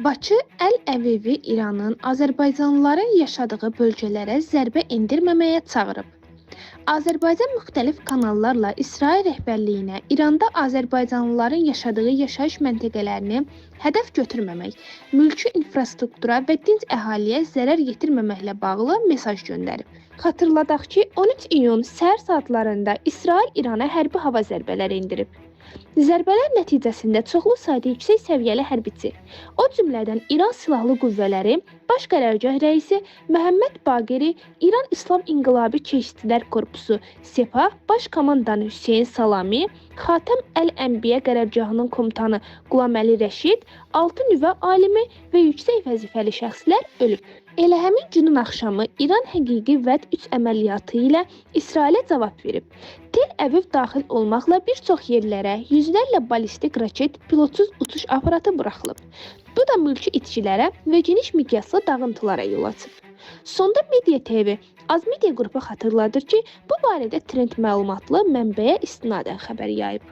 Bakı Əl-Əvivi İranın Azərbaycanlıların yaşadığı bölgələrə zərbə endirməməyə çağırıb. Azərbaycan müxtəlif kanallarla İsrail rəhbərliyinə İranda Azərbaycanlıların yaşadığı yaşayış məntəqələrini hədəf götürməmək, mülki infrastruktura və dinc əhaliyə zərər yetirməməklə bağlı mesaj göndərib. Xatırladaq ki, 13 iyun səhər saatlarında İsrail İrana hərbi hava zərbələri endirib. Zərbələr nəticəsində çoxlu sayda yüksək səviyyəli hərbiçi, o cümlədən İran Silahlı Qüvvələri Baş Qərargah rəisi Məhəmməd Baqeri, İran İslam İnqilabı Keşikçilər Korpusu Sepah Baş Komandanı Hüseyn Salami, Xatəm Əl-Ənbiya qərargahının komutanı Qulaməli Rəşid, 6 nüvə alimi və yüksək vəzifəli şəxslər ölüb. Elə həmin günün axşamı İran həqiqi vəd 3 əməliyyatı ilə İsrailə cavab verib. Tel-Əviv daxil olmaqla bir çox yerlərə yüzlərlə ballistik raket, pilotsuz uçuş aparatı buraxılıb. Bu da mülki itkilərə və geniş miqyaslı dağıntılara yol açıb. Sonda Media TV Az Media qrupu xatırladır ki, bu barədə Trend məlumatlı mənbəyə istinadən xəbər yayıb.